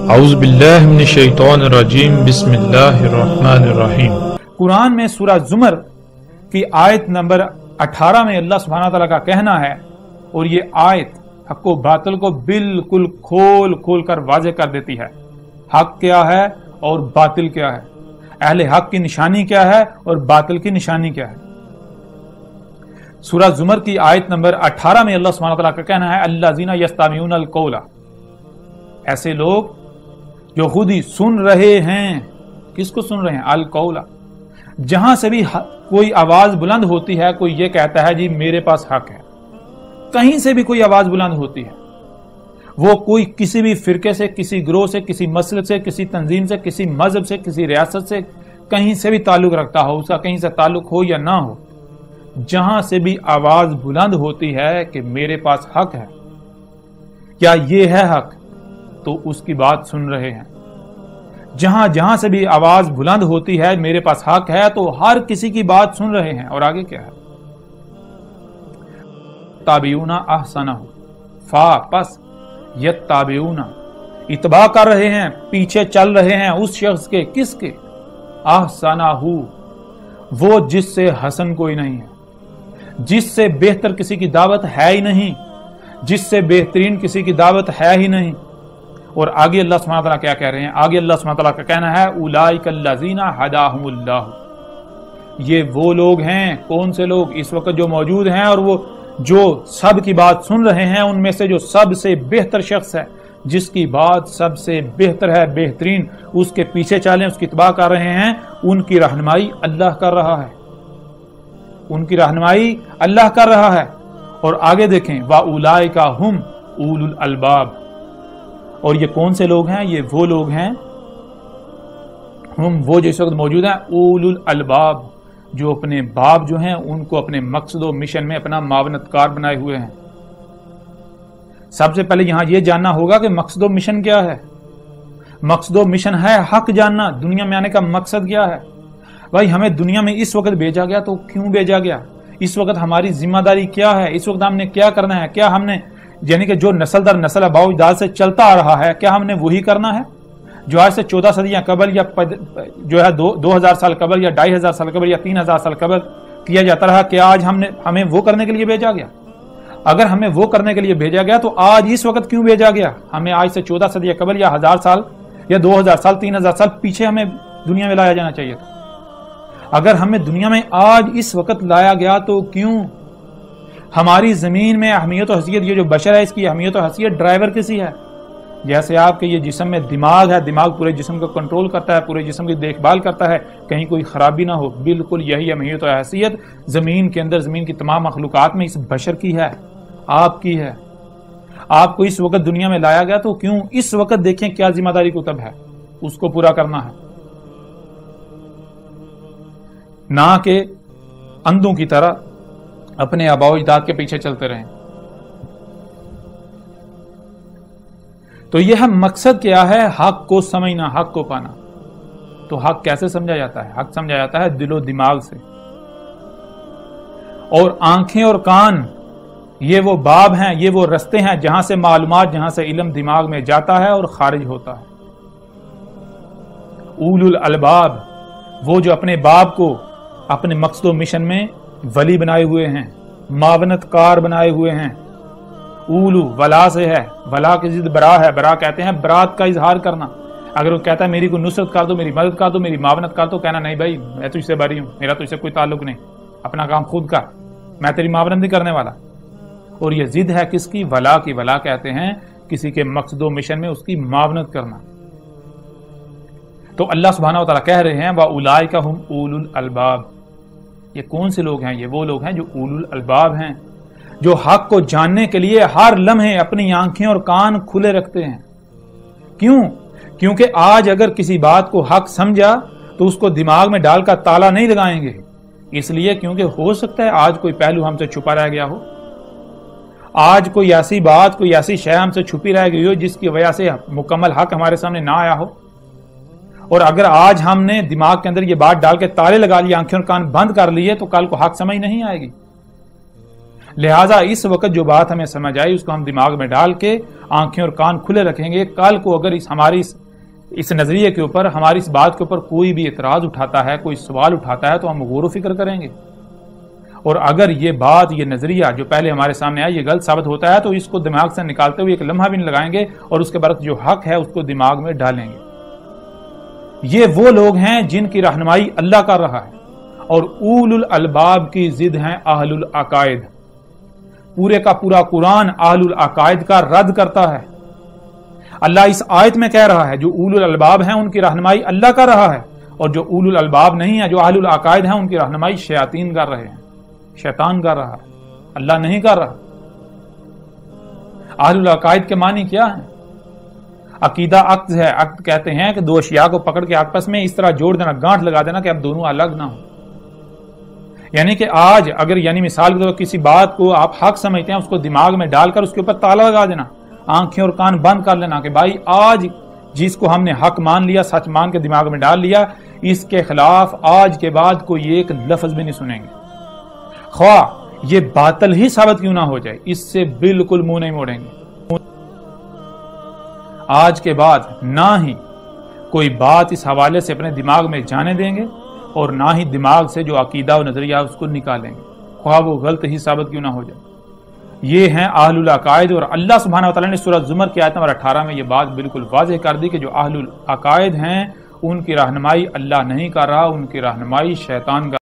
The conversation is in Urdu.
اعوذ باللہ من الشیطان الرجیم بسم اللہ الرحمن الرحیم۔ قرآن میں سورہ زمر کی آیت نمبر 18 میں اللہ سبحانہ تعالیٰ کا کہنا ہے، اور یہ آیت حق و باطل کو بالکل کھول کر واضح کر دیتی ہے۔ حق کیا ہے اور باطل کیا ہے، اہل حق کی نشانی کیا ہے اور باطل کی نشانی کیا ہے۔ سورہ زمر کی آیت نمبر 18 میں اللہ سبحانہ تعالیٰ کا کہنا ہے، الذین یستمعون القول، ایسے لوگ جو خود ہی سن رہے ہیں۔ کس کو سن رہے ہیں؟ القول، جہاں سے بھی کوئی آواز بلند ہوتی ہے، کوئی یہ کہتا ہے جی میرے پاس حق ہے، کہیں سے بھی کوئی آواز بلند ہوتی ہے، وہ کوئی کسی بھی فرقے سے، کسی گروہ سے، کسی مسلک سے، کسی تنظیم سے، کسی مذہب سے، کسی ریاست سے، کہیں سے بھی تعلق رکھتا ہو، اس کا کہیں سے تعلق ہو یا نہ ہو، جہاں سے بھی آواز بلند ہوتی ہے کہ میرے پاس حق ہے، کیا یہ ہے حق، تو اس کی بات سن رہے ہیں۔ جہاں سے بھی آواز بلند ہوتی ہے میرے پاس حق ہے، تو ہر کسی کی بات سن رہے ہیں۔ اور آگے کیا ہے؟ تابعون احسنہ، فا پس یتابعون، اتباع کر رہے ہیں، پیچھے چل رہے ہیں اس شخص کے، کس کے؟ احسنہ، وہ جس سے حسن کوئی نہیں ہے، جس سے بہتر کسی کی دعوت ہے ہی نہیں، جس سے بہترین کسی کی دعوت ہے ہی نہیں۔ اور آگے اللہ سبحانہ تعالیٰ کیا کہہ رہے ہیں؟ آگے اللہ سبحانہ تعالیٰ کا کہنا ہے، اولئک الذین ھداھم اللہ، یہ وہ لوگ ہیں، کون سے لوگ اس وقت جو موجود ہیں اور وہ جو سب کی بات سن رہے ہیں، ان میں سے جو سب سے بہتر شخص ہے، جس کی بات سب سے بہتر ہے، بہترین، اس کے پیچھے چلیں، اس کی اتباع کر رہے ہیں، ان کی رہنمائی اللہ کر رہا ہے، ان کی رہنمائی اللہ کر رہا ہے۔ اور آگے دیکھیں، وَأُولَئِكَ هُمْ أُولُو الْأَلْبَابِ، اور یہ کون سے لوگ ہیں؟ یہ وہ لوگ ہیں، ہم وہ جو اس وقت موجود ہیں، اولو الالباب، جو اپنے باب جو ہیں ان کو اپنے مقصد و مشن میں اپنا معاونت کار بنائے ہوئے ہیں۔ سب سے پہلے یہاں یہ جاننا ہوگا کہ مقصد و مشن کیا ہے۔ مقصد و مشن ہے حق جاننا، دنیا میں آنے کا مقصد کیا ہے۔ بھائی ہمیں دنیا میں اس وقت بھیجا گیا تو کیوں بھیجا گیا؟ اس وقت ہماری ذمہ داری کیا ہے؟ اس وقت ہم نے کیا کرنا ہے؟ کیا ہم نے یعنی کہ جو نسل در نسل آباء و اجداد سے چلتا آ رہا ہے، کیا ہم نے وہی کرنا ہے جو آج سے 14 صدیاں قبل یا جو ہے 2000 سال قبل یا 2500 سال قبل یا 3000 سال قبل کیا جاتا رہا؟ کیا آج ہمیں وہ کرنے کے لیے بھیجا گیا؟ اگر ہمیں وہ کرنے کے لیے بھیجا گیا تو آج اس وقت کیوں بھیجا گیا؟ ہمیں آج سے 14 صدیاں قبل یا 1000 سال یا 2000 سال 3000 سال پیچھے ہمیں دنیا میں لایا جانا چاہیے تھا۔ اگر ہمیں دنیا میں آج اس وقت لایا گیا تو کیوں؟ ہماری زمین میں اہمیت و حیثیت، یہ جو بشر ہے اس کی اہمیت و حیثیت ڈرائیور کسی ہے؟ جیسے آپ کے یہ جسم میں دماغ ہے، دماغ پورے جسم کو کنٹرول کرتا ہے، پورے جسم کی دیکھ بھال کرتا ہے، کہیں کوئی خرابی نہ ہو، بالکل یہی اہمیت و حیثیت زمین کے اندر، زمین کی تمام مخلوقات میں اس بشر کی ہے، آپ کی ہے۔ آپ کو اس وقت دنیا میں لایا گیا تو کیوں؟ اس وقت دیکھیں کیا ذمہ داری کتب ہے، اس کو پورا کرنا ہے، نہ کہ اندھوں کی طرح اپنے آباء و اجداد کے پیچھے چلتے رہیں۔ تو یہ مقصد کیا ہے؟ حق کو سمجھنا، حق کو پانا۔ تو حق کیسے سمجھا جاتا ہے؟ حق سمجھا جاتا ہے دل و دماغ سے، اور آنکھیں اور کان یہ وہ باب ہیں، یہ وہ رستے ہیں جہاں سے معلومات، جہاں سے علم دماغ میں جاتا ہے اور خارج ہوتا ہے۔ اولو الالباب، وہ جو اپنے باب کو اپنے مقصد و مشن میں ولی بنائے ہوئے ہیں، معاونت کار بنائے ہوئے ہیں۔ اولو ولا سے ہے، ولا کی ضد برا ہے، برا کہتے ہیں برات کا اظہار کرنا۔ اگر وہ کہتا ہے میری کوئی نصرت کر دو، میری مدد کر دو، میری معاونت کر دو، کہنا نہیں بھائی میں تجھ سے بری ہوں، میرا تجھ سے کوئی تعلق نہیں، اپنا کام خود کر، میں تیری معاونت نہیں کرنے والا۔ اور یہ ضد ہے کس کی؟ ولا کی۔ ولا کہتے ہیں کسی کے مقصد و مشن میں اس کی معاونت کرنا۔ تو اللہ سبحانہ و تعالیٰ کہہ رہے ہیں وَأُولَئِكَ هُمْ أُولُو الْأَلْبَابِ، یہ کون سے لوگ ہیں؟ یہ وہ لوگ ہیں جو اولو الالباب ہیں، جو حق کو جاننے کے لیے ہر لمحے اپنی آنکھیں اور کان کھلے رکھتے ہیں۔ کیوں؟ کیونکہ آج اگر کسی بات کو حق سمجھا تو اس کو دماغ میں ڈال کر تالا نہیں لگائیں گے، اس لیے کیونکہ ہو سکتا ہے آج کوئی پہلو ہم سے چھپا رہ گیا ہو، آج کوئی ایسی بات، کوئی ایسی شے ہم سے چھپی رہ گئی ہو جس کی وجہ سے مکمل حق ہمارے سامنے نہ آیا ہو۔ اور اگر آج ہم نے دماغ کے اندر یہ بات ڈال کے تالے لگا لیے، آنکھیں اور کان بند کر لیے، تو کل کو حق سمجھ نہیں آئے گی۔ لہٰذا اس وقت جو بات ہمیں سمجھ آئی اس کو ہم دماغ میں ڈال کے آنکھیں اور کان کھلے رکھیں گے. کل کو اگر اس نظریے کے اوپر، ہماری اس بات کے اوپر کوئی بھی اعتراض اٹھاتا ہے، کوئی سوال اٹھاتا ہے، تو ہم غور و فکر کریں گے. اور اگر یہ بات، یہ نظریہ جو پہلے ہمارے سامنے آیا یہ غلط ثابت ہوتا ہے تو اس کو دماغ سے نکالتے ہوئے ایک لمحہ بھی نہیں لگائیں گے اور اس کے برعکس جو حق ہے اس کو دماغ میں ڈالیں گے. یہ وہ لوگ ہیں جن کی رہنمائی اللہ کر رہا ہے، اور اول الالباب کی ضد ہیں اہل العقائد. پورے کا پورا قرآن اہل العقائد کا رد کرتا ہے. اللہ اس آیت میں کہہ رہا ہے جو اول الالباب ہیں ان کی رہنمائی اللہ کر رہا ہے، اور جو اول الالباب نہیں ہے، جو اہل العقائد ہیں، ان کی رہنمائی شیاطین کر رہے ہیں، شیطان کر رہا ہے، اللہ نہیں کر رہا. اہل العقائد کے معنی کیا ہے؟ عقیدہ عقد ہے. عقد کہتے ہیں کہ دو اشیاء کو پکڑ کے آپس میں اس طرح جوڑ دینا، گانٹھ لگا دینا کہ اب دونوں الگ نہ ہوں. یعنی کہ آج اگر مثال کے طور پر کسی بات کو آپ حق سمجھتے ہیں، اس کو دماغ میں ڈال کر اس کے اوپر تالا لگا دینا، آنکھیں اور کان بند کر لینا کہ بھائی آج جس کو ہم نے حق مان لیا، سچ مان کے دماغ میں ڈال لیا، اس کے خلاف آج کے بعد کوئی ایک لفظ بھی نہیں سنیں گے، خواہ یہ باطل ہی ثابت کیوں نہ ہو جائے، اس سے بالکل منہ نہیں موڑیں گے. آج کے بعد نہ ہی کوئی بات اس حوالے سے اپنے دماغ میں جانے دیں گے اور نہ ہی دماغ سے جو عقیدہ و نظریہ اس کو نکالیں گے، خواہ وہ غلط ہی ثابت کیوں نہ ہو جائے. یہ ہیں اہل العقائد، اور اللہ سبحانہ وتعالی نے سورہ زمر کی آیت نمبر 18 میں یہ بات بالکل واضح کر دی کہ جو اہل العقائد ہیں ان کی رہنمائی اللہ نہیں کر رہا، ان کی رہنمائی شیطان کا